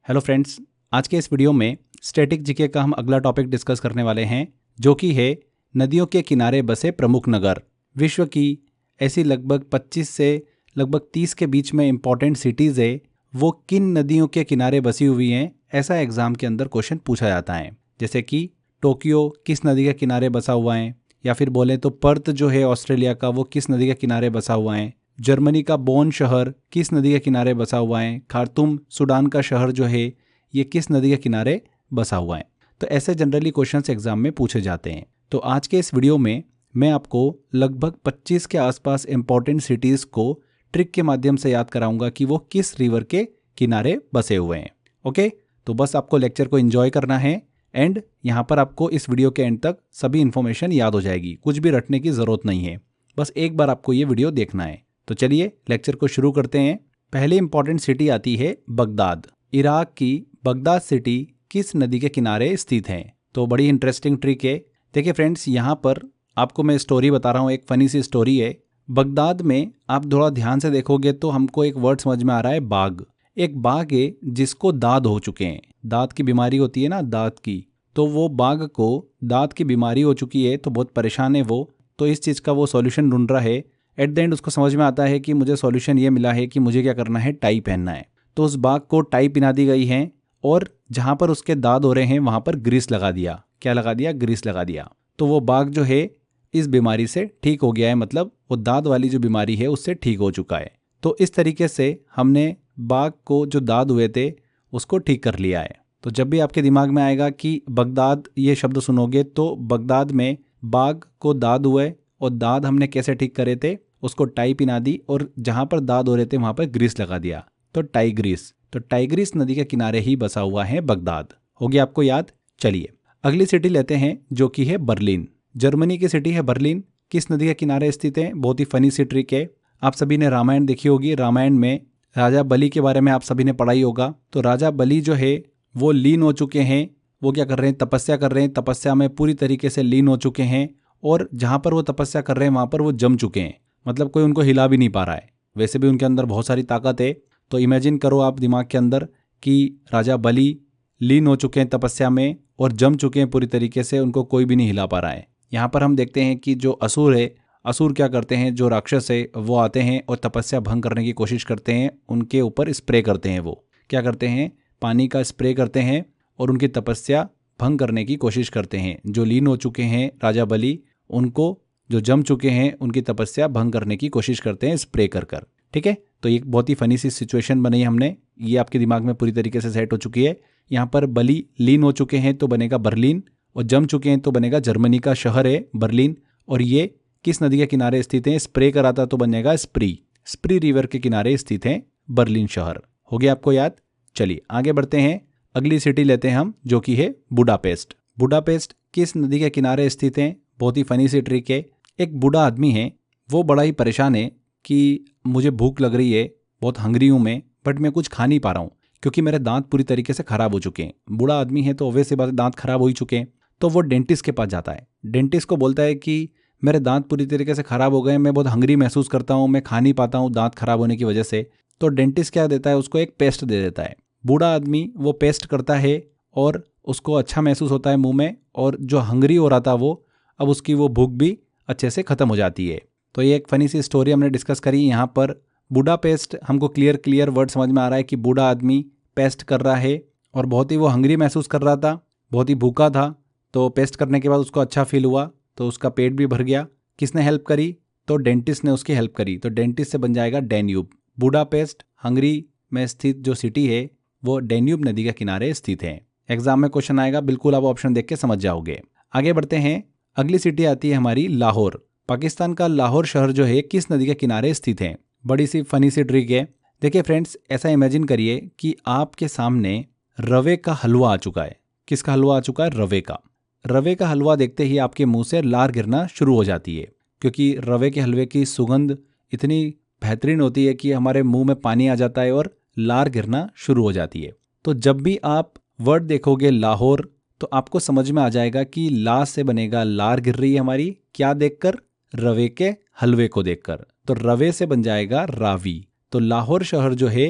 Hello friends, आज के इस वीडियो में स्टैटिक जीके का हम अगला टॉपिक डिस्कस करने वाले हैं, जो कि है नदियों के किनारे बसे प्रमुख नगर। विश्व की ऐसी लगभग 25 से लगभग 30 के बीच में इंपॉर्टेंट सिटीज़ है, वो किन नदियों के किनारे बसी हुई हैं, ऐसा एग्जाम के अंदर क्वेश्चन पूछा जाता है। जैसे कि टोक्यो किस नदी के किनारे बसा हुआ है, या फिर बोले तो पर्थ जो है ऑस्ट्रेलिया का, वो किस नदी के किनारे बसा हुआ है। जर्मनी का बोन शहर किस नदी के किनारे बसा हुआ है। खार्तूम सूडान का शहर जो है, ये किस नदी के किनारे बसा हुआ है। तो ऐसे जनरली क्वेश्चंस एग्जाम में पूछे जाते हैं। तो आज के इस वीडियो में मैं आपको लगभग 25 के आसपास इंपॉर्टेंट सिटीज़ को ट्रिक के माध्यम से याद कराऊंगा कि वो किस रिवर के किनारे बसे हुए हैं। ओके, तो बस आपको लेक्चर को एंजॉय करना है एंड यहाँ पर आपको इस वीडियो के एंड तक सभी इन्फॉर्मेशन याद हो जाएगी, कुछ भी रटने की ज़रूरत नहीं है, बस एक बार आपको ये वीडियो देखना है। तो चलिए लेक्चर को शुरू करते हैं। पहली इंपॉर्टेंट सिटी आती है बगदाद। इराक की बगदाद सिटी किस नदी के किनारे स्थित है। तो बड़ी इंटरेस्टिंग ट्रिक है। देखिए फ्रेंड्स, यहाँ पर आपको मैं स्टोरी बता रहा हूँ, एक फनी सी स्टोरी है। बगदाद में आप थोड़ा ध्यान से देखोगे तो हमको एक वर्ड समझ में आ रहा है, बाघ। एक बाघ है जिसको दाद हो चुके हैं, दांत की बीमारी होती है ना, दांत की। तो वो बाघ को दांत की बीमारी हो चुकी है, तो बहुत परेशान है वो। तो इस चीज़ का वो सॉल्यूशन ढूंढ रहा है। एट द एंड उसको समझ में आता है कि मुझे सॉल्यूशन ये मिला है कि मुझे क्या करना है, टाई पहनना है। तो उस बाघ को टाई पहना दी गई है और जहाँ पर उसके दांत हो रहे हैं वहाँ पर ग्रीस लगा दिया। क्या लगा दिया? ग्रीस लगा दिया। तो वो बाघ जो है इस बीमारी से ठीक हो गया है, मतलब वो दांत वाली जो बीमारी है उससे ठीक हो चुका है। तो इस तरीके से हमने बाघ को जो दांत हुए थे उसको ठीक कर लिया है। तो जब भी आपके दिमाग में आएगा कि बगदाद ये शब्द सुनोगे, तो बगदाद में बाघ को दांत हुए और दांत हमने कैसे ठीक करे थे, उसको टाई पिना दी और जहाँ पर दांत हो रहे थे वहाँ पर ग्रीस लगा दिया, तो टाइग्रीस। तो टाइग्रीस नदी के किनारे ही बसा हुआ है बगदाद। हो गया आपको याद? चलिए अगली सिटी लेते हैं, जो कि है बर्लिन। जर्मनी की सिटी है बर्लिन, किस नदी के किनारे स्थित है। बहुत ही फनी सी ट्रिक है। आप सभी ने रामायण देखी होगी, रामायण में राजा बलि के बारे में आप सभी ने पढ़ाई होगा। तो राजा बलि जो है वो लीन हो चुके हैं। वो क्या कर रहे हैं? तपस्या कर रहे हैं। तपस्या में पूरी तरीके से लीन हो चुके हैं और जहाँ पर वो तपस्या कर रहे हैं वहाँ पर वो जम चुके हैं, मतलब कोई उनको हिला भी नहीं पा रहा है। वैसे भी उनके अंदर बहुत सारी ताकत है। तो इमेजिन करो आप दिमाग के अंदर कि राजा बलि लीन हो चुके हैं तपस्या में और जम चुके हैं पूरी तरीके से, उनको कोई भी नहीं हिला पा रहा है। यहाँ पर हम देखते हैं कि जो असुर है, असुर क्या करते हैं, जो राक्षस है वो आते हैं और तपस्या भंग करने की कोशिश करते हैं। उनके ऊपर स्प्रे करते हैं। वो क्या करते हैं? पानी का स्प्रे करते हैं और उनकी तपस्या भंग करने की कोशिश करते हैं। जो लीन हो चुके हैं राजा बलि, उनको जो जम चुके हैं उनकी तपस्या भंग करने की कोशिश करते हैं स्प्रे कर कर। ठीक है, तो एक बहुत ही फनी सी सिचुएशन बनाई हमने, ये आपके दिमाग में पूरी तरीके से सेट हो चुकी है। यहाँ पर बलि लीन हो चुके हैं तो बनेगा बर्लिन, और जम चुके हैं तो बनेगा जर्मनी का शहर है बर्लिन। और ये किस नदी के किनारे स्थित है? स्प्रे कराता तो बनेगा स्प्री। स्प्री रिवर के किनारे स्थित है बर्लिन शहर। हो गया आपको याद? चलिए आगे बढ़ते हैं। अगली सिटी लेते हैं हम, जो कि है बुडापेस्ट। बुडापेस्ट किस नदी के किनारे स्थित है? बहुत ही फनी सी ट्रिक है। एक बूढ़ा आदमी है, वो बड़ा ही परेशान है कि मुझे भूख लग रही है, बहुत हंग्री हूँ मैं, बट मैं कुछ खा नहीं पा रहा हूँ क्योंकि मेरे दांत पूरी तरीके से खराब हो चुके हैं। बूढ़ा आदमी है तो ऑब्वियस सी बात है, दांत खराब हो ही चुके हैं। तो वो डेंटिस्ट के पास जाता है। डेंटिस्ट को बोलता है कि मेरे दांत पूरी तरीके से खराब हो गए, मैं बहुत हंग्री महसूस करता हूँ, मैं खा नहीं पाता हूँ दांत खराब होने की वजह से। तो डेंटिस्ट क्या देता है? उसको एक पेस्ट दे देता है। बूढ़ा आदमी वो पेस्ट करता है और उसको अच्छा महसूस होता है मुंह में, और जो हंग्री हो रहा था वो, अब उसकी वो भूख भी अच्छे से ख़त्म हो जाती है। तो ये एक फ़नी सी स्टोरी हमने डिस्कस करी। यहाँ पर बूढ़ा पेस्ट, हमको क्लियर वर्ड समझ में आ रहा है कि बूढ़ा आदमी पेस्ट कर रहा है और बहुत ही वो हंग्री महसूस कर रहा था, बहुत ही भूखा था। तो पेस्ट करने के बाद उसको अच्छा फील हुआ, तो उसका पेट भी भर गया। किसने हेल्प करी? तो डेंटिस्ट ने उसकी हेल्प करी। तो डेंटिस्ट से बन जाएगा डैन्यूब। बुडापेस्ट हंगरी में स्थित जो सिटी है वो डैन्यूब नदी के किनारे स्थित है। एग्जाम में क्वेश्चन आएगा, बिल्कुल आप ऑप्शन देख के समझ जाओगे। आगे बढ़ते हैं। अगली सिटी आती है हमारी लाहौर। पाकिस्तान का लाहौर शहर जो है किस नदी के किनारे स्थित है? बड़ी सी फनी सी ट्रिक है। देखिए फ्रेंड्स, ऐसा इमेजिन करिए कि आपके सामने रवे का हलवा आ चुका है। किसका हलवा आ चुका है? रवे का। रवे का हलवा देखते ही आपके मुंह से लार गिरना शुरू हो जाती है, क्योंकि रवे के हलवे की सुगंध इतनी बेहतरीन होती है कि हमारे मुंह में पानी आ जाता है और लार गिरना शुरू हो जाती है। तो जब भी आप वर्ड देखोगे लाहौर, तो आपको समझ में आ जाएगा कि ला से बनेगा लार गिर रही है हमारी, क्या देखकर? रवे के हलवे को देखकर। तो रवे से बन जाएगा रावी। तो लाहौर शहर जो है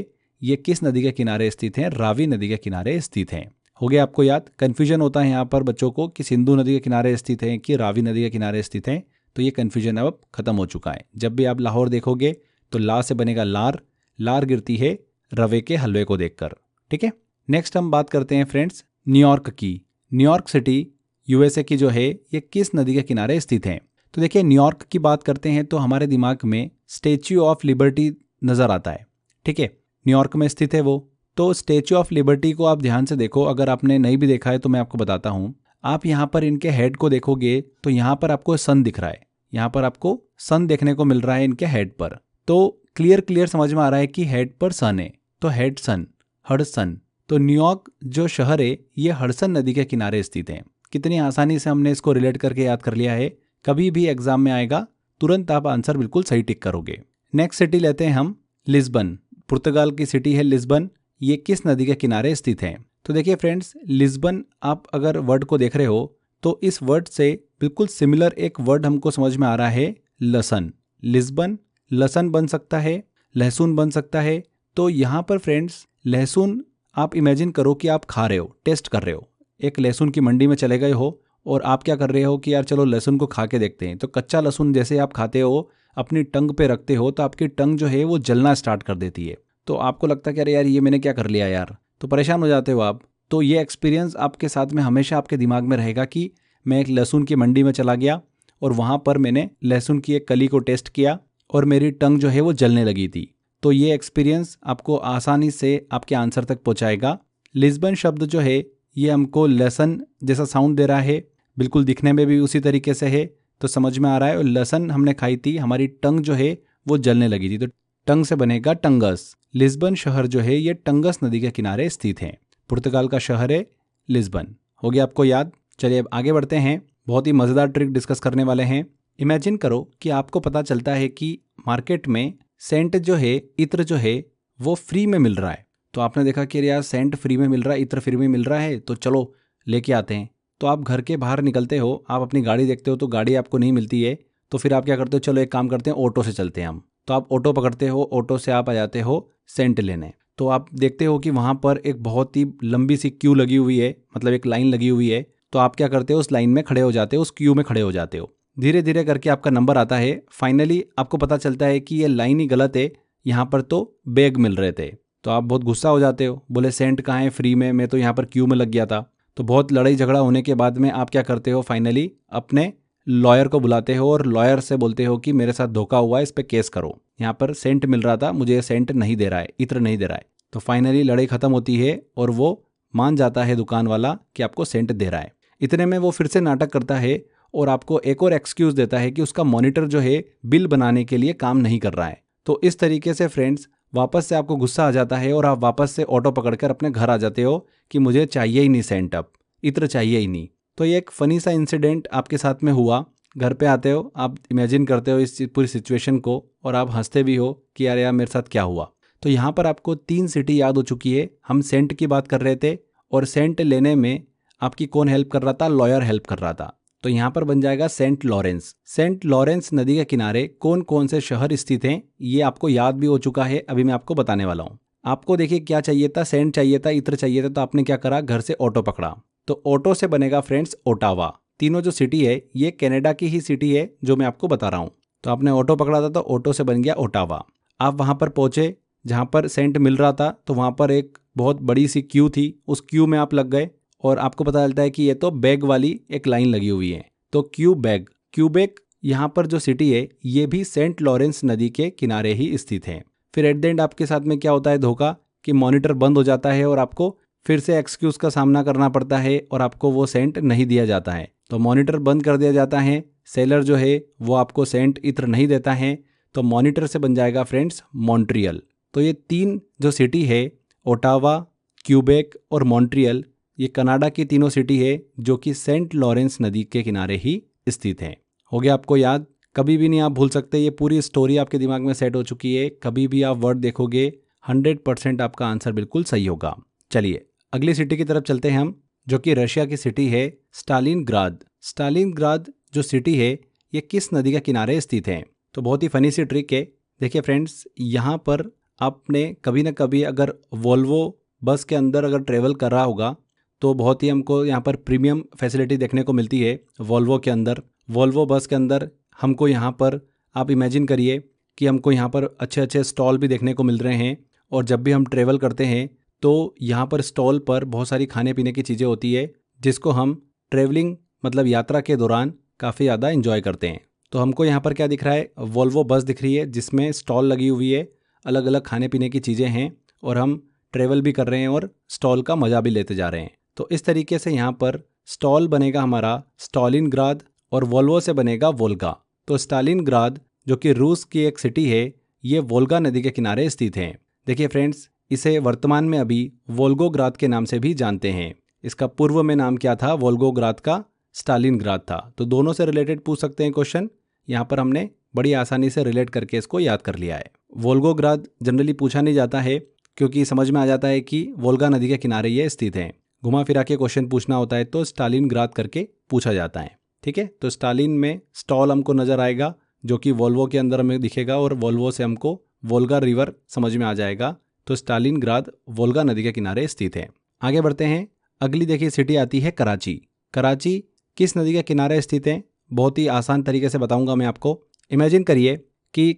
ये किस नदी के किनारे स्थित हैं? रावी नदी के किनारे स्थित हैं। हो गया आपको याद? कन्फ्यूजन होता है यहाँ पर बच्चों को कि सिंधु नदी के किनारे स्थित हैं कि रावी नदी के किनारे स्थित हैं, तो ये कन्फ्यूजन अब खत्म हो चुका है। जब भी आप लाहौर देखोगे तो ला से बनेगा लार, लार गिरती है रवे के हलवे को देखकर। ठीक है, नेक्स्ट हम बात करते हैं फ्रेंड्स न्यूयॉर्क की। न्यूयॉर्क सिटी यूएसए की जो है ये किस नदी के किनारे स्थित है? तो देखिए, न्यूयॉर्क की बात करते हैं तो हमारे दिमाग में स्टैच्यू ऑफ लिबर्टी नज़र आता है। ठीक है, न्यूयॉर्क में स्थित है वो। तो स्टैच्यू ऑफ लिबर्टी को आप ध्यान से देखो, अगर आपने नहीं भी देखा है तो मैं आपको बताता हूँ। आप यहाँ पर इनके हेड को देखोगे तो यहाँ पर आपको सन दिख रहा है, यहाँ पर आपको सन देखने को मिल रहा है इनके हेड पर। तो क्लियर समझ में आ रहा है कि हेड पर सन है, तो हेड सन, हडसन। तो न्यूयॉर्क जो शहर है ये हडसन नदी के किनारे स्थित है। कितनी आसानी से हमने इसको रिलेट करके याद कर लिया है। कभी भी एग्जाम में आएगा तुरंत आप आंसर बिल्कुल सही टिक करोगे। नेक्स्ट सिटी लेते हैं हम लिस्बन। पुर्तगाल की सिटी है लिस्बन, ये किस नदी के किनारे स्थित है? तो देखिए फ्रेंड्स, लिस्बन आप अगर वर्ड को देख रहे हो तो इस वर्ड से बिल्कुल सिमिलर एक वर्ड हमको समझ में आ रहा है, लसन। लिस्बन लसन बन सकता है, लहसुन बन सकता है। तो यहाँ पर फ्रेंड्स लहसुन आप इमेजिन करो कि आप खा रहे हो, टेस्ट कर रहे हो। एक लहसुन की मंडी में चले गए हो और आप क्या कर रहे हो कि यार चलो लहसुन को खा के देखते हैं। तो कच्चा लहसुन जैसे आप खाते हो, अपनी टंग पे रखते हो तो आपकी टंग जो है वो जलना स्टार्ट कर देती है। तो आपको लगता है कि अरे यार ये मैंने क्या कर लिया यार, तो परेशान हो जाते हो आप। तो ये एक्सपीरियंस आपके साथ में हमेशा आपके दिमाग में रहेगा कि मैं एक लहसुन की मंडी में चला गया और वहाँ पर मैंने लहसुन की एक कली को टेस्ट किया और मेरी टंग जो है वो जलने लगी थी। तो ये एक्सपीरियंस आपको आसानी से आपके आंसर तक पहुँचाएगा। लिस्बन शब्द जो है ये हमको लहसन जैसा साउंड दे रहा है, बिल्कुल दिखने में भी उसी तरीके से है, तो समझ में आ रहा है। और लहसन हमने खाई थी, हमारी टंग जो है वो जलने लगी थी, तो टंग से बनेगा टंगस। लिस्बन शहर जो है ये टंगस नदी के किनारे स्थित है। पुर्तगाल का शहर है लिस्बन। हो गया आपको याद? चलिए अब आगे बढ़ते हैं, बहुत ही मज़ेदार ट्रिक डिस्कस करने वाले हैं। इमेजिन करो कि आपको पता चलता है कि मार्केट में सेंट जो है, इत्र जो है वो फ्री में मिल रहा है। तो आपने देखा कि यार सेंट फ्री में मिल रहा है, इत्र फ्री में मिल रहा है, तो चलो लेके आते हैं। तो आप घर के बाहर निकलते हो, आप अपनी गाड़ी देखते हो तो गाड़ी आपको नहीं मिलती है, तो फिर आप क्या करते हो, चलो एक काम करते हैं ऑटो से चलते हैं हम। तो आप ऑटो पकड़ते हो, ऑटो से आप आ जाते हो सेंट लेने। तो आप देखते हो कि वहाँ पर एक बहुत ही लंबी सी क्यू लगी हुई है, मतलब एक लाइन लगी हुई है। तो आप क्या करते हो, उस लाइन में खड़े हो जाते हो, उस क्यू में खड़े हो जाते हो। धीरे धीरे करके आपका नंबर आता है। फाइनली आपको पता चलता है कि ये लाइन ही गलत है, यहाँ पर तो बैग मिल रहे थे। तो आप बहुत गुस्सा हो जाते हो, बोले सेंट कहाँ है फ्री में, मैं तो यहाँ पर क्यू में लग गया था। तो बहुत लड़ाई झगड़ा होने के बाद में आप क्या करते हो, फाइनली अपने लॉयर को बुलाते हो और लॉयर से बोलते हो कि मेरे साथ धोखा हुआ है, इस पर केस करो। यहाँ पर सेंट मिल रहा था, मुझे सेंट नहीं दे रहा है, इत्र नहीं दे रहा है। तो फाइनली लड़ाई खत्म होती है और वो मान जाता है दुकान वाला कि आपको सेंट दे रहा है। इतने में वो फिर से नाटक करता है और आपको एक और एक्सक्यूज देता है कि उसका मॉनिटर जो है बिल बनाने के लिए काम नहीं कर रहा है। तो इस तरीके से फ्रेंड्स वापस से आपको गुस्सा आ जाता है और आप वापस से ऑटो पकड़कर अपने घर आ जाते हो कि मुझे चाहिए ही नहीं सेंट, अब इत्र चाहिए ही नहीं। तो ये एक फ़नी सा इंसिडेंट आपके साथ में हुआ। घर पे आते हो, आप इमेजिन करते हो इस पूरी सिचुएशन को और आप हंसते भी हो कि यार मेरे साथ क्या हुआ। तो यहाँ पर आपको 3 सिटी याद हो चुकी है। हम सेंट की बात कर रहे थे और सेंट लेने में आपकी कौन हेल्प कर रहा था, लॉयर हेल्प कर रहा था। तो यहाँ पर बन जाएगा सेंट लॉरेंस। सेंट लॉरेंस नदी के किनारे कौन कौन से शहर स्थित हैं ये आपको याद भी हो चुका है, अभी मैं आपको बताने वाला हूँ। आपको देखिए क्या चाहिए था, सेंट चाहिए था, इत्र चाहिए था, तो आपने क्या करा, घर से ऑटो पकड़ा। तो ऑटो से बनेगा फ्रेंड्स ओटावा। तीनों जो सिटी है ये कनाडा की ही सिटी है जो मैं आपको बता रहा हूँ। तो आपने ऑटो पकड़ा था तो ऑटो से बन गया ओटावा। आप वहाँ पर पहुँचे जहाँ पर सेंट मिल रहा था, तो वहाँ पर एक बहुत बड़ी सी क्यू थी, उस क्यू में आप लग गए और आपको पता चलता है कि ये तो बैग वाली एक लाइन लगी हुई है। तो क्यूबेक यहाँ पर जो सिटी है ये भी सेंट लॉरेंस नदी के किनारे ही स्थित है। फिर एट द एंड आपके साथ में क्या होता है धोखा, कि मॉनिटर बंद हो जाता है और आपको फिर से एक्सक्यूज़ का सामना करना पड़ता है और आपको वो सेंट नहीं दिया जाता है। तो मॉनिटर बंद कर दिया जाता है, सेलर जो है वो आपको सेंट इत्र नहीं देता है। तो मॉनिटर से बन जाएगा फ्रेंड्स मॉन्ट्रियल। तो ये 3 जो सिटी है, ओटावा, क्यूबेक और मॉन्ट्रियल, ये कनाडा की तीनों सिटी है जो कि सेंट लॉरेंस नदी के किनारे ही स्थित है। हो गया आपको याद? कभी भी नहीं आप भूल सकते, ये पूरी स्टोरी आपके दिमाग में सेट हो चुकी है। कभी भी आप वर्ड देखोगे 100% आपका आंसर बिल्कुल सही होगा। चलिए अगली सिटी की तरफ चलते हैं हम, जो कि रशिया की सिटी है स्टालिनग्राद। स्टालिनग्राद जो सिटी है ये किस नदी के किनारे स्थित है? तो बहुत ही फनी सी ट्रिक है। देखिए फ्रेंड्स, यहाँ पर आपने कभी ना कभी अगर वोल्वो बस के अंदर अगर ट्रेवल कर रहा होगा तो बहुत ही हमको यहाँ पर प्रीमियम फैसिलिटी देखने को मिलती है वोल्वो के अंदर। वोल्वो बस के अंदर हमको यहाँ पर आप इमेजिन करिए कि हमको यहाँ पर अच्छे अच्छे स्टॉल भी देखने को मिल रहे हैं, और जब भी हम ट्रेवल करते हैं तो यहाँ पर स्टॉल पर बहुत सारी खाने पीने की चीज़ें होती है जिसको हम ट्रेवलिंग मतलब यात्रा के दौरान काफ़ी ज़्यादा एंजॉय करते हैं। तो हमको यहाँ पर क्या दिख रहा है, वोल्वो बस दिख रही है जिसमें स्टॉल लगी हुई है, अलग अलग खाने पीने की चीज़ें हैं और हम ट्रेवल भी कर रहे हैं और स्टॉल का मज़ा भी लेते जा रहे हैं। तो इस तरीके से यहाँ पर स्टॉल बनेगा हमारा स्टालिनग्राद और वोल्वो से बनेगा वोल्गा। तो स्टालिनग्राद जो कि रूस की एक सिटी है, ये वोल्गा नदी के किनारे स्थित है। देखिए फ्रेंड्स, इसे वर्तमान में अभी वोल्गोग्राद के नाम से भी जानते हैं। इसका पूर्व में नाम क्या था, वोल्गोग्राद का स्टालिनग्राद था। तो दोनों से रिलेटेड पूछ सकते हैं क्वेश्चन, यहाँ पर हमने बड़ी आसानी से रिलेट करके इसको याद कर लिया है। वोल्गोग्राद जनरली पूछा नहीं जाता है क्योंकि समझ में आ जाता है कि वोल्गा नदी के किनारे ये स्थित है। घुमा फिरा के क्वेश्चन पूछना होता है तो स्टालिनग्राद करके पूछा जाता है। ठीक है, तो स्टालिन में स्टॉल हमको नजर आएगा जो कि वोल्वो के अंदर हमें दिखेगा और वोल्वो से हमको वोल्गा रिवर समझ में आ जाएगा। तो स्टालिनग्राद वोल्गा नदी के किनारे स्थित है। आगे बढ़ते हैं, अगली देखिए सिटी आती है कराची। कराची किस नदी के किनारे स्थित है, बहुत ही आसान तरीके से बताऊंगा मैं आपको। इमेजिन करिए कि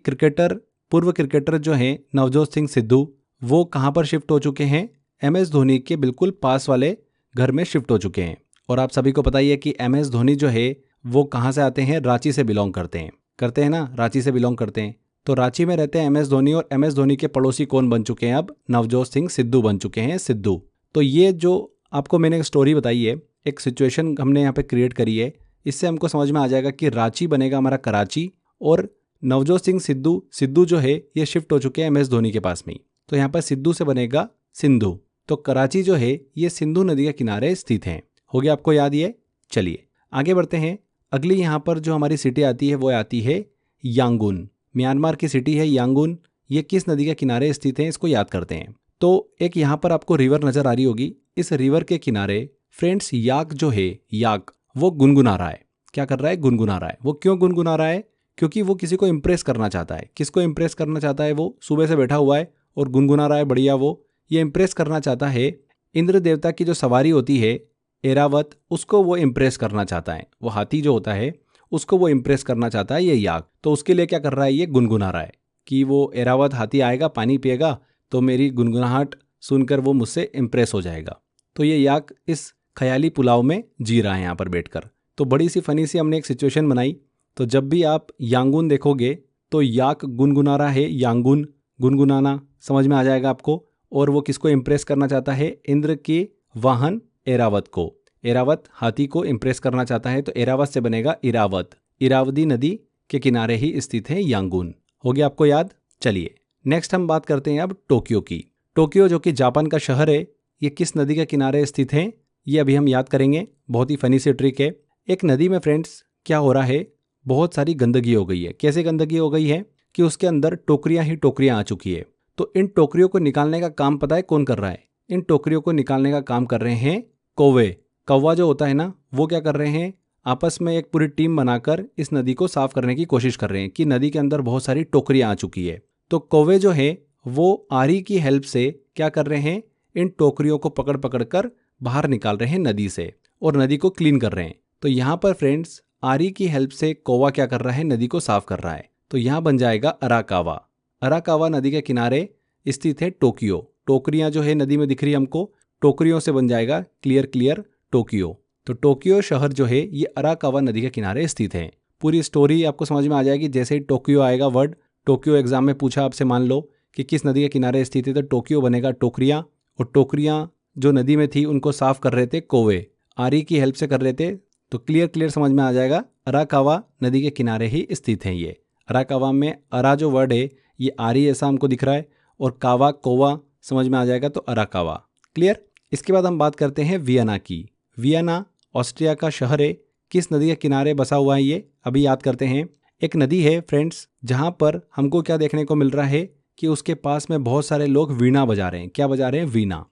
पूर्व क्रिकेटर जो हैं नवजोत सिंह सिद्धू, वो कहाँ पर शिफ्ट हो चुके हैं, MS धोनी के बिल्कुल पास वाले घर में शिफ्ट हो चुके हैं। और आप सभी को पता ही है कि MS धोनी जो है वो कहाँ से आते हैं, रांची से बिलोंग करते हैं ना, रांची से बिलोंग करते हैं। तो रांची में रहते हैं MS धोनी और MS धोनी के पड़ोसी कौन बन चुके हैं, अब नवजोत सिंह सिद्धू बन चुके हैं, सिद्धू। तो ये जो आपको मैंने स्टोरी बताई है, एक सिचुएशन हमने यहाँ पे क्रिएट करी है, इससे हमको समझ में आ जाएगा कि रांची बनेगा हमारा कराची और नवजोत सिंह सिद्धू जो है ये शिफ्ट हो चुके हैं MS धोनी के पास में। तो यहाँ पर सिद्धू से बनेगा सिंधु। तो कराची जो है ये सिंधु नदी के किनारे स्थित है। हो गया आपको याद ये? चलिए आगे बढ़ते हैं। अगली यहाँ पर जो हमारी सिटी आती है वो आती है यांगून। म्यांमार की सिटी है यांगून। ये किस नदी के किनारे स्थित है, इसको याद करते हैं। तो एक यहाँ पर आपको रिवर नजर आ रही होगी। इस रिवर के किनारे फ्रेंड्स याक जो है, याक वो गुनगुना रहा है। क्या कर रहा है? गुनगुना रहा है। वो क्यों गुनगुना रहा है? क्योंकि वो किसी को इंप्रेस करना चाहता है। किसको इंप्रेस करना चाहता है? वो सुबह से बैठा हुआ है और गुनगुना रहा है, बढ़िया। वो ये इंप्रेस करना चाहता है इंद्र देवता की जो सवारी होती है एरावत, उसको वो इंप्रेस करना चाहता है। वो हाथी जो होता है उसको वो इंप्रेस करना चाहता है ये याक। तो उसके लिए क्या कर रहा है, ये गुनगुना रहा है कि वो एरावत हाथी आएगा, पानी पिएगा तो मेरी गुनगुनाहट सुनकर वो मुझसे इंप्रेस हो जाएगा। तो ये याक इस ख्याली पुलाव में जी रहा है यहाँ पर बैठकर। तो बड़ी सी फनी सी हमने एक सिचुएशन बनाई। तो जब भी आप यांगून देखोगे तो याक गुनगुना रहा है, यांगून गुनगुनाना समझ में आ जाएगा आपको। और वो किसको इंप्रेस करना चाहता है? इंद्र के वाहन एरावत को। एरावत हाथी को इंप्रेस करना चाहता है तो एरावत से बनेगा इरावत। इरावती नदी के किनारे ही स्थित है यांगून। हो गया आपको याद? चलिए नेक्स्ट हम बात करते हैं अब टोक्यो की। टोक्यो जो कि जापान का शहर है, ये किस नदी के किनारे स्थित है, ये अभी हम याद करेंगे। बहुत ही फनी सी ट्रिक है। एक नदी में फ्रेंड्स क्या हो रहा है, बहुत सारी गंदगी हो गई है। कैसे गंदगी हो गई है कि उसके अंदर टोकरियां ही टोकरियां आ चुकी है। तो इन टोकरियों को निकालने का काम पता है कौन कर रहा है? इन टोकरियों को निकालने का काम कर रहे हैं कौवे। कौवा जो होता है ना, वो क्या कर रहे हैं, आपस में एक पूरी टीम बनाकर इस नदी को साफ करने की कोशिश कर रहे हैं कि नदी के अंदर बहुत सारी टोकरियां आ चुकी है। तो कौवे जो है वो आरी की हेल्प से क्या कर रहे हैं, इन टोकरियों को पकड़ पकड़ कर बाहर निकाल रहे हैं नदी से और नदी को क्लीन कर रहे हैं। तो यहाँ पर फ्रेंड्स आरी की हेल्प से कौवा क्या कर रहा है, नदी को साफ कर रहा है। तो यहाँ बन जाएगा अराकावा। अराकावा नदी के किनारे स्थित है टोक्यो। टोकरियां जो है नदी में दिख रही है हमको, टोकरियों से बन जाएगा क्लियर टोक्यो। तो टोक्यो शहर जो है ये अराकावा नदी के किनारे स्थित है। पूरी स्टोरी आपको समझ में आ जाएगी जैसे ही टोक्यो आएगा वर्ड। टोक्यो एग्जाम में पूछा आपसे, मान लो कि किस नदी के किनारे स्थित है, तो टोक्यो बनेगा टोकरियां। और टोकरियां जो नदी में थी उनको साफ कर रहे थे कौवे, आरी की हेल्प से कर रहे थे। तो क्लियर समझ में आ जाएगा, अराकावा नदी के किनारे ही स्थित है ये। अराकावा में अरा जो वर्ड है ये आरी ऐसा हमको दिख रहा है और कावा कौवा समझ में आ जाएगा, तो अराकावा। क्लियर? इसके बाद हम बात करते हैं वियना की। वियना ऑस्ट्रिया का शहर है। किस नदी के किनारे बसा हुआ है ये अभी याद करते हैं। एक नदी है फ्रेंड्स जहाँ पर हमको क्या देखने को मिल रहा है कि उसके पास में बहुत सारे लोग वीणा बजा रहे हैं। क्या बजा रहे हैं? वीणा।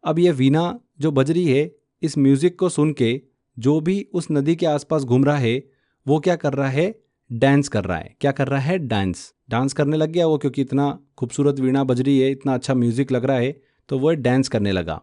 अब ये वीणा जो बज रही है, इस म्यूजिक को सुन के जो भी उस नदी के आसपास घूम रहा है वो क्या कर रहा है, डांस कर रहा है। क्या कर रहा है? डांस करने लग गया वो, क्योंकि इतना खूबसूरत वीणा बज रही है, इतना अच्छा म्यूजिक लग रहा है, तो वो डांस करने लगा।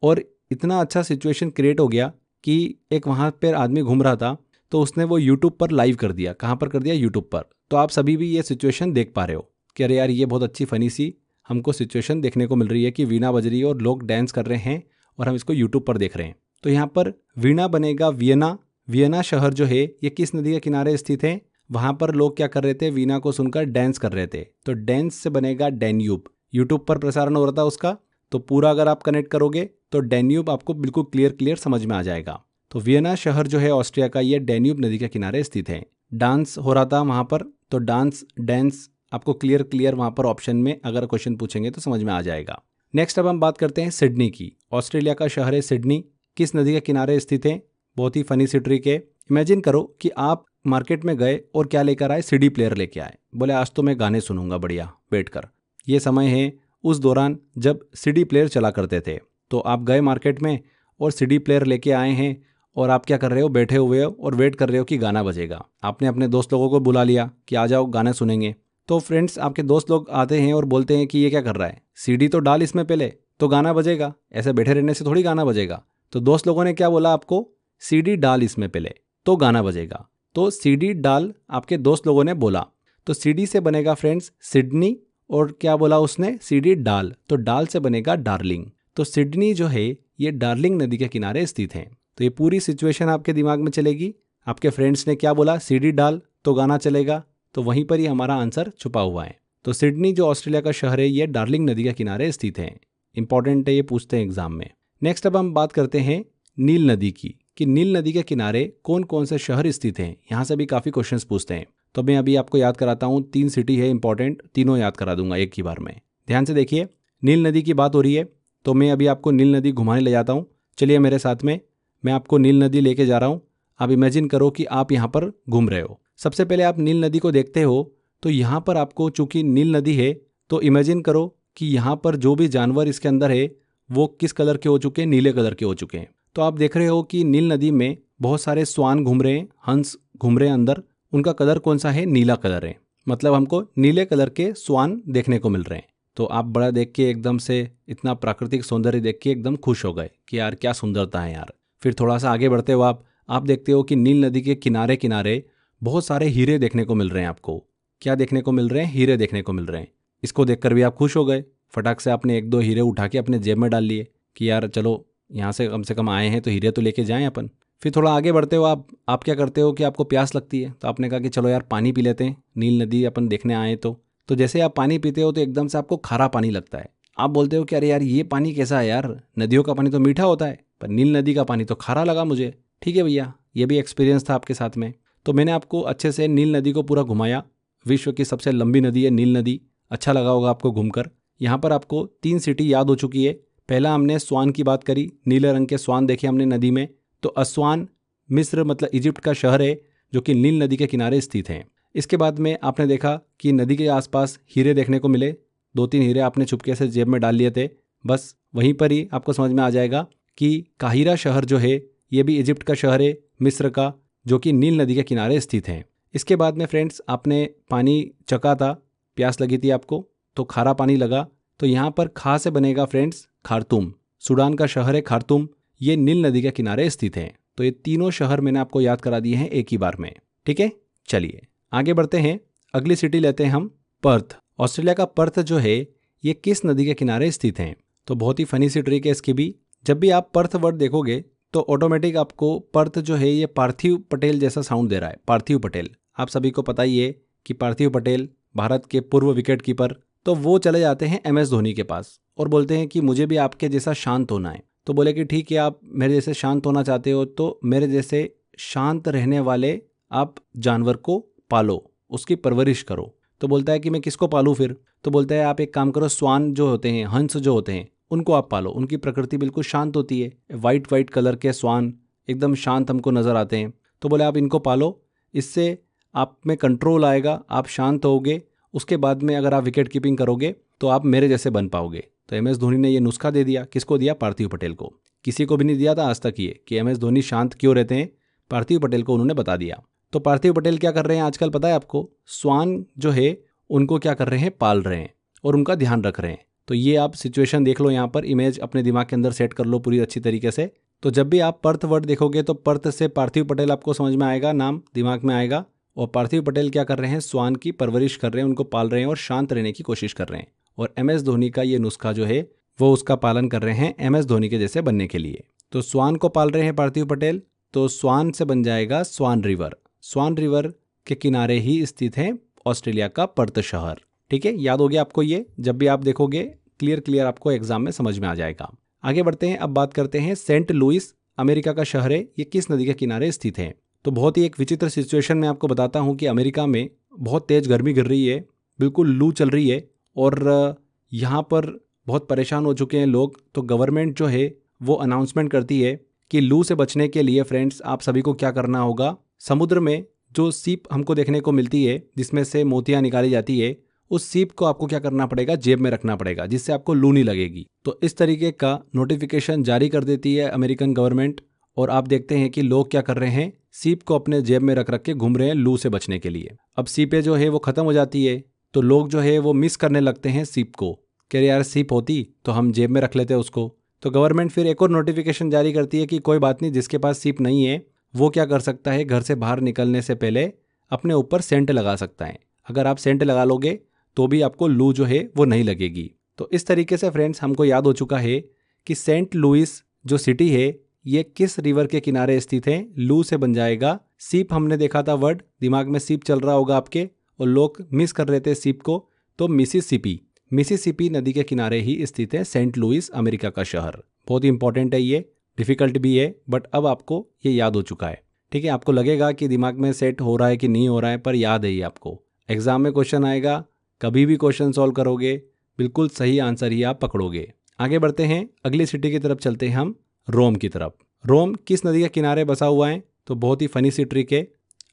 और इतना अच्छा सिचुएशन क्रिएट हो गया कि एक वहाँ पर आदमी घूम रहा था, तो उसने वो यूट्यूब पर लाइव कर दिया। कहाँ पर कर दिया? यूट्यूब पर। तो आप सभी भी ये सिचुएशन देख पा रहे हो कि अरे यार, ये बहुत अच्छी फनी सी हमको सिचुएशन देखने को मिल रही है कि वीणा बज रही है और लोग डांस कर रहे हैं और हम इसको यूट्यूब पर देख रहे हैं। तो यहाँ पर वीणा बनेगा वियना। वियना शहर जो है ये किस नदी के किनारे स्थित है? वहाँ पर लोग क्या कर रहे थे? वीणा को सुनकर डांस कर रहे थे। तो डांस से बनेगा डैन्यूब। यूट्यूब पर प्रसारण हो रहा था उसका, तो पूरा अगर आप कनेक्ट करोगे तो डैन्यूब आपको बिल्कुल क्लियर समझ में आ जाएगा। तो वियना शहर जो है ऑस्ट्रिया का, ये डैन्यूब नदी के किनारे स्थित है। डांस हो रहा था वहाँ पर, तो डांस आपको क्लियर वहाँ पर ऑप्शन में अगर क्वेश्चन पूछेंगे तो समझ में आ जाएगा। नेक्स्ट अब हम बात करते हैं सिडनी की। ऑस्ट्रेलिया का शहर है सिडनी, किस नदी के किनारे स्थित है? बहुत ही फनी सी ट्रिक है। इमेजिन करो कि आप मार्केट में गए और क्या लेकर आए? सीडी प्लेयर लेके आए। बोले आज तो मैं गाने सुनूंगा बढ़िया बैठकर। ये समय है उस दौरान जब सीडी प्लेयर चला करते थे। तो आप गए मार्केट में और सीडी प्लेयर लेके आए हैं और आप क्या कर रहे हो? बैठे हुए हो और वेट कर रहे हो कि गाना बजेगा। आपने अपने दोस्त लोगों को बुला लिया कि आ जाओ गाना सुनेंगे। तो फ्रेंड्स, आपके दोस्त लोग आते हैं और बोलते हैं कि ये क्या कर रहा है? सीडी तो डाल इसमें पहले, तो गाना बजेगा। ऐसे बैठे रहने से थोड़ी गाना बजेगा। तो दोस्त लोगों ने क्या बोला आपको? सीडी डाल इसमें पहले तो गाना बजेगा। तो सीडी डाल आपके दोस्त लोगों ने बोला, तो सीडी से बनेगा फ्रेंड्स सिडनी। और क्या बोला उसने? सीडी डाल, तो डाल से बनेगा डार्लिंग। तो सिडनी जो है ये डार्लिंग नदी के किनारे स्थित है। तो ये पूरी सिचुएशन आपके दिमाग में चलेगी। आपके फ्रेंड्स ने क्या बोला? सीडी डाल तो गाना चलेगा। तो वहीं पर ही हमारा आंसर छुपा हुआ है। तो सिडनी जो ऑस्ट्रेलिया का शहर है ये डार्लिंग नदी के किनारे स्थित है। इंपॉर्टेंट है, ये पूछते हैं एग्जाम में। नेक्स्ट अब हम बात करते हैं नील नदी की, कि नील नदी के किनारे कौन कौन से शहर स्थित हैं। यहाँ से भी काफ़ी क्वेश्चंस पूछते हैं। तो मैं अभी आपको याद कराता हूँ। 3 सिटी है इंपॉर्टेंट, तीनों याद करा दूंगा एक ही बार में। ध्यान से देखिए, नील नदी की बात हो रही है, तो मैं अभी आपको नील नदी घुमाने ले जाता हूँ। चलिए मेरे साथ में, मैं आपको नील नदी लेके जा रहा हूँ। आप इमेजिन करो कि आप यहाँ पर घूम रहे हो। सबसे पहले आप नील नदी को देखते हो, तो यहाँ पर आपको, चूंकि नील नदी है, तो इमेजिन करो कि यहाँ पर जो भी जानवर इसके अंदर है वो किस कलर के हो चुके हैं? नीले कलर के हो चुके हैं। तो आप देख रहे हो कि नील नदी में बहुत सारे स्वान घूम रहे हैं, हंस घूम रहे हैं अंदर। उनका कलर कौन सा है? नीला कलर है। मतलब हमको नीले कलर के स्वान देखने को मिल रहे हैं। तो आप बड़ा देख के एकदम से, इतना प्राकृतिक सौंदर्य देख के एकदम खुश हो गए कि यार क्या सुंदरता है यार। फिर थोड़ा सा आगे बढ़ते हो आप देखते हो कि नील नदी के किनारे किनारे बहुत सारे हीरे देखने को मिल रहे हैं आपको। क्या देखने को मिल रहे हैं? हीरे देखने को मिल रहे हैं। इसको देखकर भी आप खुश हो गए। फटाक से आपने 1-2 हीरे उठा के अपने जेब में डाल लिए कि यार चलो यहाँ से कम आए हैं तो हीरे तो लेके जाएं अपन। फिर थोड़ा आगे बढ़ते हो आप क्या करते हो कि आपको प्यास लगती है, तो आपने कहा कि चलो यार पानी पी लेते हैं, नील नदी अपन देखने आए। तो जैसे आप पानी पीते हो तो एकदम से आपको खारा पानी लगता है। आप बोलते हो कि अरे यार ये पानी कैसा है यार? नदियों का पानी तो मीठा होता है, पर नील नदी का पानी तो खारा लगा मुझे। ठीक है भैया, ये भी एक्सपीरियंस था आपके साथ में। तो मैंने आपको अच्छे से नील नदी को पूरा घुमाया। विश्व की सबसे लंबी नदी है नील नदी। अच्छा लगा होगा आपको घूमकर। यहाँ पर आपको 3 सिटी याद हो चुकी है। पहला हमने स्वान की बात करी, नीले रंग के स्वान देखे हमने नदी में। तो अस्वान मिस्र मतलब इजिप्ट का शहर है जो कि नील नदी के किनारे स्थित है। इसके बाद में आपने देखा कि नदी के आसपास हीरे देखने को मिले। 2-3 हीरे आपने चुपके से जेब में डाल लिए थे। बस वहीं पर ही आपको समझ में आ जाएगा कि काहिरा शहर जो है ये भी इजिप्ट का शहर है, मिस्र का, जो कि नील नदी के किनारे स्थित है। इसके बाद में फ्रेंड्स आपने पानी चखा था, प्यास लगी थी आपको, तो खारा पानी लगा। तो यहाँ पर खा से बनेगा फ्रेंड्स खार्तूम। सूडान का शहर है खार्तूम, ये नील नदी के किनारे स्थित है। तो ये तीनों शहर मैंने आपको याद करा दिए हैं एक ही बार में। ठीक है, चलिए आगे बढ़ते हैं। अगली सिटी लेते हैं हम, पर्थ। ऑस्ट्रेलिया का पर्थ जो है ये किस नदी के किनारे स्थित है? तो बहुत ही फनी सी ट्रिक है इसकी भी। जब भी आप पर्थ वर्ड देखोगे तो ऑटोमेटिक आपको पर्थ जो है ये पार्थिव पटेल जैसा साउंड दे रहा है। पार्थिव पटेल, आप सभी को पता ही है कि पार्थिव पटेल भारत के पूर्व विकेट कीपर। तो वो चले जाते हैं MS धोनी के पास और बोलते हैं कि मुझे भी आपके जैसा शांत होना है। तो बोले कि ठीक है, आप मेरे जैसे शांत होना चाहते हो तो मेरे जैसे शांत रहने वाले आप जानवर को पालो, उसकी परवरिश करो। तो बोलता है कि मैं किसको पालूं फिर? तो बोलता है आप एक काम करो, स्वान जो होते हैं, हंस जो होते हैं, उनको आप पालो। उनकी प्रकृति बिल्कुल शांत होती है। वाइट कलर के स्वान एकदम शांत हमको नजर आते हैं। तो बोले आप इनको पालो, इससे आप में कंट्रोल आएगा, आप शांत होगे। उसके बाद में अगर आप विकेट कीपिंग करोगे तो आप मेरे जैसे बन पाओगे। तो MS धोनी ने ये नुस्खा दे दिया। किसको दिया? पार्थिव पटेल को। किसी को भी नहीं दिया था आज तक ये कि MS धोनी शांत क्यों रहते हैं, पार्थिव पटेल को उन्होंने बता दिया। तो पार्थिव पटेल क्या कर रहे हैं आजकल पता है आपको, स्वान जो है उनको क्या कर रहे हैं, पाल रहे हैं और उनका ध्यान रख रहे हैं। तो ये आप सिचुएशन देख लो, यहाँ पर इमेज अपने दिमाग के अंदर सेट कर लो पूरी अच्छी तरीके से। तो जब भी आप पर्थ वर्ड देखोगे तो पर्थ से पार्थिव पटेल आपको समझ में आएगा, नाम दिमाग में आएगा। और पार्थिव पटेल क्या कर रहे हैं, स्वान की परवरिश कर रहे हैं, उनको पाल रहे हैं और शांत रहने की कोशिश कर रहे हैं। और MS धोनी का ये नुस्खा जो है वो उसका पालन कर रहे हैं MS धोनी के जैसे बनने के लिए। तो स्वान को पाल रहे हैं पार्थिव पटेल, तो स्वान से बन जाएगा स्वान रिवर। स्वान रिवर के किनारे ही स्थित है ऑस्ट्रेलिया का पर्थ शहर। ठीक है, याद हो गया आपको ये, जब भी आप देखोगे क्लियर आपको एग्जाम में समझ में आ जाएगा। आगे बढ़ते हैं, अब बात करते हैं सेंट लुइस अमेरिका का शहर है, ये किस नदी के किनारे स्थित है। तो बहुत ही एक विचित्र सिचुएशन में आपको बताता हूँ कि अमेरिका में बहुत तेज गर्मी गिर रही है, बिल्कुल लू चल रही है और यहाँ पर बहुत परेशान हो चुके हैं लोग। तो गवर्नमेंट जो है वो अनाउंसमेंट करती है कि लू से बचने के लिए फ्रेंड्स आप सभी को क्या करना होगा, समुद्र में जो सीप हमको देखने को मिलती है जिसमें से मोतियाँ निकाली जाती है, उस सीप को आपको क्या करना पड़ेगा, जेब में रखना पड़ेगा, जिससे आपको लू नहीं लगेगी। तो इस तरीके का नोटिफिकेशन जारी कर देती है अमेरिकन गवर्नमेंट। और आप देखते हैं कि लोग क्या कर रहे हैं, सीप को अपने जेब में रख के घूम रहे हैं लू से बचने के लिए। अब सीपें जो है वो खत्म हो जाती है तो लोग जो है वो मिस करने लगते हैं सीप को, कह रहे यार सीप होती तो हम जेब में रख लेते उसको। तो गवर्नमेंट फिर एक और नोटिफिकेशन जारी करती है कि कोई बात नहीं, जिसके पास सीप नहीं है वो क्या कर सकता है, घर से बाहर निकलने से पहले अपने ऊपर सेंट लगा सकता है। अगर आप सेंट लगा लोगे तो भी आपको लू जो है वो नहीं लगेगी। तो इस तरीके से फ्रेंड्स हमको याद हो चुका है कि सेंट लुइस जो सिटी है ये किस रिवर के किनारे स्थित है। लू से बन जाएगा सीप, हमने देखा था वर्ड, दिमाग में सीप चल रहा होगा आपके और लोग मिस कर रहे थे सीप को। तो मिसिसिपी नदी के किनारे ही स्थित है सेंट लुइस अमेरिका का शहर। बहुत ही इंपॉर्टेंट है ये, डिफिकल्ट भी है बट अब आपको ये याद हो चुका है। ठीक है, आपको लगेगा कि दिमाग में सेट हो रहा है कि नहीं हो रहा है, पर याद है ये आपको। एग्जाम में क्वेश्चन आएगा, कभी भी क्वेश्चन सॉल्व करोगे बिल्कुल सही आंसर ही आप पकड़ोगे। आगे बढ़ते हैं, अगली सिटी की तरफ चलते हैं हम, रोम की तरफ। रोम किस नदी के किनारे बसा हुआ है, तो बहुत ही फनी सी ट्रिक है।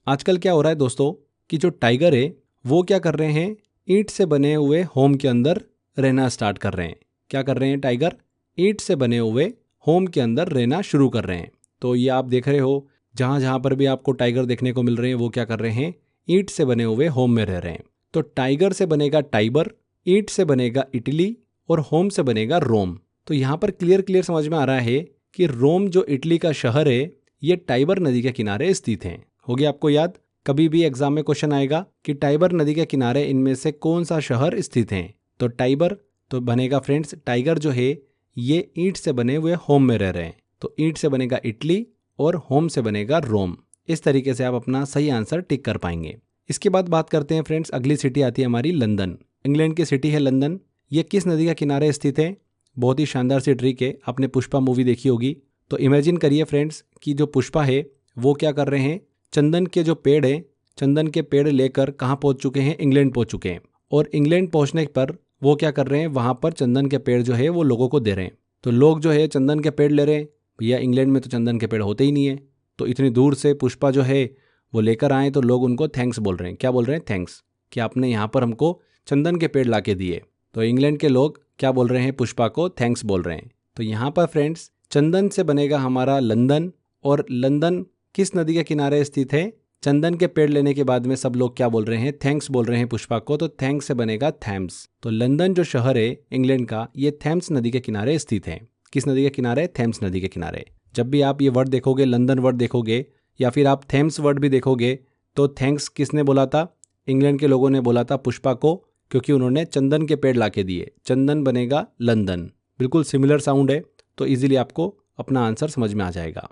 आजकल क्या हो रहा है दोस्तों कि जो टाइगर है वो क्या कर रहे हैं, ईंट से बने हुए होम के अंदर रहना स्टार्ट कर रहे हैं। क्या कर रहे हैं, टाइगर ईंट से बने हुए होम के अंदर रहना शुरू कर रहे हैं। तो ये आप देख रहे हो जहाँ जहाँ पर भी आपको टाइगर देखने को मिल रहे हैं वो क्या कर रहे हैं, ईंट से बने हुए होम में रह रहे हैं। तो टाइगर से बनेगा टाइबर, ईंट से बनेगा इटली और होम से बनेगा रोम। तो यहाँ पर क्लियर समझ में आ रहा है कि रोम जो इटली का शहर है ये टाइबर नदी के किनारे स्थित है। हो गया आपको याद, कभी भी एग्जाम में क्वेश्चन आएगा कि टाइबर नदी के किनारे इनमें से कौन सा शहर स्थित है, तो टाइबर तो बनेगा फ्रेंड्स, टाइगर जो है ये ईंट से बने हुए होम में रह रहे हैं, तो ईंट से बनेगा इटली और होम से बनेगा रोम। इस तरीके से आप अपना सही आंसर टिक कर पाएंगे। इसके बाद बात करते हैं फ्रेंड्स, अगली सिटी आती है हमारी लंदन। इंग्लैंड की सिटी है लंदन, ये किस नदी के किनारे स्थित है। बहुत ही शानदार सी ट्रिक है, आपने पुष्पा मूवी देखी होगी। तो इमेजिन करिए फ्रेंड्स कि जो पुष्पा है वो क्या कर रहे हैं, चंदन के जो पेड़ हैं, चंदन के पेड़ लेकर कहाँ पहुँच चुके हैं, इंग्लैंड पहुँच चुके हैं। और इंग्लैंड पहुँचने पर वो क्या कर रहे हैं, वहाँ पर चंदन के पेड़ जो है वो लोगों को दे रहे हैं। तो लोग जो है चंदन के पेड़ ले रहे हैं, भैया इंग्लैंड में तो चंदन के पेड़ होते ही नहीं है। तो इतनी दूर से पुष्पा जो है वो लेकर आए तो लोग उनको थैंक्स बोल रहे हैं। क्या बोल रहे हैं, थैंक्स कि आपने यहाँ पर हमको चंदन के पेड़ ला के दिए। तो इंग्लैंड के लोग क्या बोल रहे हैं, पुष्पा को थैंक्स बोल रहे हैं। तो यहाँ पर फ्रेंड्स चंदन से बनेगा हमारा लंदन, और लंदन किस नदी के किनारे स्थित है। चंदन के पेड़ लेने के बाद में सब लोग क्या बोल रहे हैं, थैंक्स बोल रहे हैं पुष्पा को, तो थैंक्स से बनेगा थैम्स। तो लंदन जो शहर है इंग्लैंड का ये थैम्स नदी के किनारे स्थित है। किस नदी के किनारे, थैम्स नदी के किनारे। जब भी आप ये वर्ड देखोगे, लंदन वर्ड देखोगे या फिर आप थैम्स वर्ड भी देखोगे, तो थैंक्स किसने बोला था, इंग्लैंड के लोगों ने बोला था पुष्पा को, क्योंकि उन्होंने चंदन के पेड़ ला के दिए। चंदन बनेगा लंदन, बिल्कुल सिमिलर साउंड है, तो इजीली आपको अपना आंसर समझ में आ जाएगा।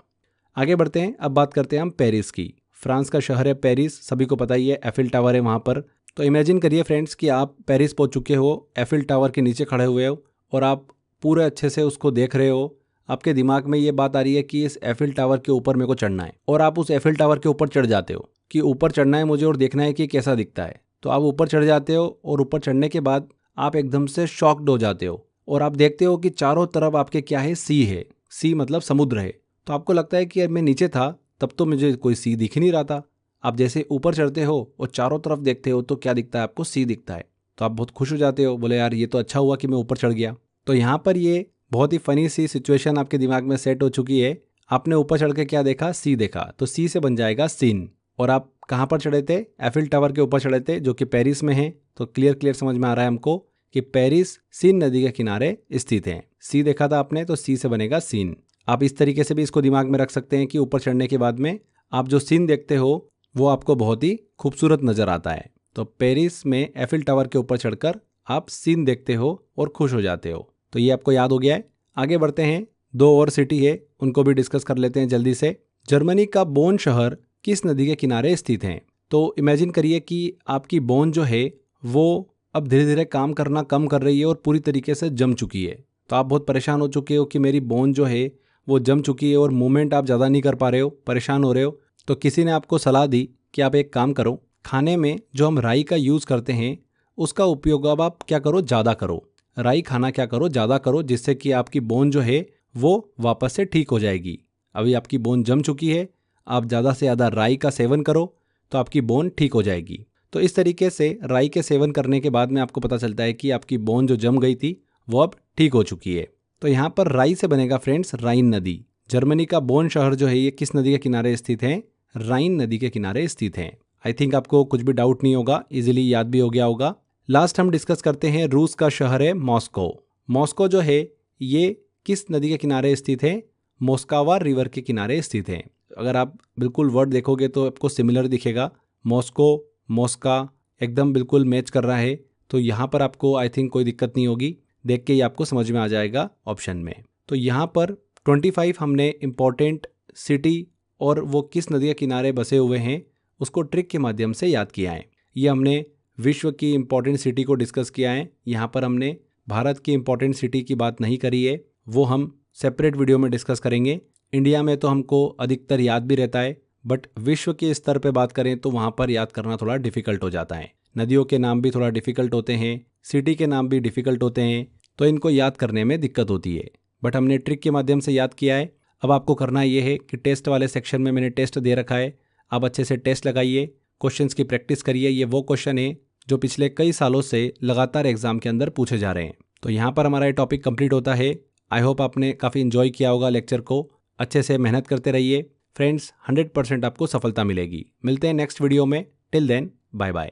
आगे बढ़ते हैं, अब बात करते हैं हम पेरिस की। फ्रांस का शहर है पेरिस, सभी को पता ही है, एफिल टावर है वहाँ पर। तो इमेजिन करिए फ्रेंड्स कि आप पेरिस पहुँच चुके हो, एफिल टावर के नीचे खड़े हुए हो और आप पूरे अच्छे से उसको देख रहे हो। आपके दिमाग में ये बात आ रही है कि इस एफिल टावर के ऊपर मेरे को चढ़ना है, और आप उस एफिल टावर के ऊपर चढ़ जाते हो कि ऊपर चढ़ना है मुझे और देखना है कि कैसा दिखता है। तो आप ऊपर चढ़ जाते हो और ऊपर चढ़ने के बाद आप एकदम से शॉक्ड हो जाते हो और आप देखते हो कि चारों तरफ आपके क्या है, सी है। सी मतलब समुद्र है। तो आपको लगता है कि मैं नीचे था तब तो मुझे कोई सी दिख ही नहीं रहा था। आप जैसे ऊपर चढ़ते हो और चारों तरफ देखते हो तो क्या दिखता है आपको, सी दिखता है। तो आप बहुत खुश हो जाते हो, बोले यार ये तो अच्छा हुआ कि मैं ऊपर चढ़ गया। तो यहाँ पर ये बहुत ही फनी सी सिचुएशन आपके दिमाग में सेट हो चुकी है। आपने ऊपर चढ़ के क्या देखा, सी देखा, तो सी से बन जाएगा सीन। और आप कहाँ पर चढ़े थे? एफिल टावर के ऊपर चढ़े थे, जो कि पेरिस में है। तो क्लियर समझ में आ रहा है हमको कि पेरिस सीन नदी के किनारे स्थित है। सी देखा था आपने, तो सी से बनेगा सीन। आप इस तरीके से भी इसको दिमाग में रख सकते हैं कि ऊपर चढ़ने के बाद में आप जो सीन देखते हो वो आपको बहुत ही खूबसूरत नजर आता है। तो पेरिस में एफिल टावर के ऊपर चढ़कर आप सीन देखते हो और खुश हो जाते हो। तो ये आपको याद हो गया है। आगे बढ़ते हैं, 2 और सिटी है, उनको भी डिस्कस कर लेते हैं जल्दी से। जर्मनी का बोन शहर किस नदी के किनारे स्थित है? तो इमेजिन करिए कि आपकी बोन जो है वो अब धीरे धीरे काम करना कम कर रही है और पूरी तरीके से जम चुकी है। तो आप बहुत परेशान हो चुके हो कि मेरी बोन जो है वो जम चुकी है और मूवमेंट आप ज़्यादा नहीं कर पा रहे हो, परेशान हो रहे हो। तो किसी ने आपको सलाह दी कि आप एक काम करो, खाने में जो हम राई का यूज़ करते हैं उसका उपयोग अब आप क्या करो, ज़्यादा करो। राई खाना क्या करो, ज़्यादा करो, जिससे कि आपकी बोन जो है वो वापस से ठीक हो जाएगी। अभी आपकी बोन जम चुकी है, आप ज़्यादा से ज़्यादा राई का सेवन करो तो आपकी बोन ठीक हो जाएगी। तो इस तरीके से राई के सेवन करने के बाद में आपको पता चलता है कि आपकी बोन जो जम गई थी वो अब ठीक हो चुकी है। तो यहाँ पर राई से बनेगा फ्रेंड्स राइन नदी। जर्मनी का बोन शहर जो है ये किस नदी के किनारे स्थित है? राइन नदी के किनारे स्थित है। आई थिंक आपको कुछ भी डाउट नहीं होगा, इजीली याद भी हो गया होगा। लास्ट हम डिस्कस करते हैं, रूस का शहर है मॉस्को। मॉस्को जो है ये किस नदी के किनारे स्थित है? मोस्कावा रिवर के किनारे स्थित है। अगर आप बिल्कुल वर्ड देखोगे तो आपको सिमिलर दिखेगा। मॉस्को, मॉस्का एकदम बिल्कुल मैच कर रहा है। तो यहाँ पर आपको आई थिंक कोई दिक्कत नहीं होगी, देख के ही आपको समझ में आ जाएगा ऑप्शन में। तो यहाँ पर 25 हमने इम्पॉर्टेंट सिटी और वो किस नदी के किनारे बसे हुए हैं उसको ट्रिक के माध्यम से याद किया है। ये हमने विश्व की इम्पॉर्टेंट सिटी को डिस्कस किया है। यहाँ पर हमने भारत की इम्पॉर्टेंट सिटी की बात नहीं करी है, वो हम सेपरेट वीडियो में डिस्कस करेंगे। इंडिया में तो हमको अधिकतर याद भी रहता है, बट विश्व के स्तर पे बात करें तो वहाँ पर याद करना थोड़ा डिफिकल्ट हो जाता है। नदियों के नाम भी थोड़ा डिफिकल्ट होते हैं, सिटी के नाम भी डिफिकल्ट होते हैं, तो इनको याद करने में दिक्कत होती है। बट हमने ट्रिक के माध्यम से याद किया है। अब आपको करना ये है कि टेस्ट वाले सेक्शन में मैंने टेस्ट दे रखा है, आप अच्छे से टेस्ट लगाइए, क्वेश्चंस की प्रैक्टिस करिए। ये वो क्वेश्चन है जो पिछले कई सालों से लगातार एग्जाम के अंदर पूछे जा रहे हैं। तो यहाँ पर हमारा ये टॉपिक कंप्लीट होता है। आई होप आपने काफ़ी इन्जॉय किया होगा लेक्चर को। अच्छे से मेहनत करते रहिए फ्रेंड्स, 100% आपको सफलता मिलेगी। मिलते हैं नेक्स्ट वीडियो में। Till then, bye bye.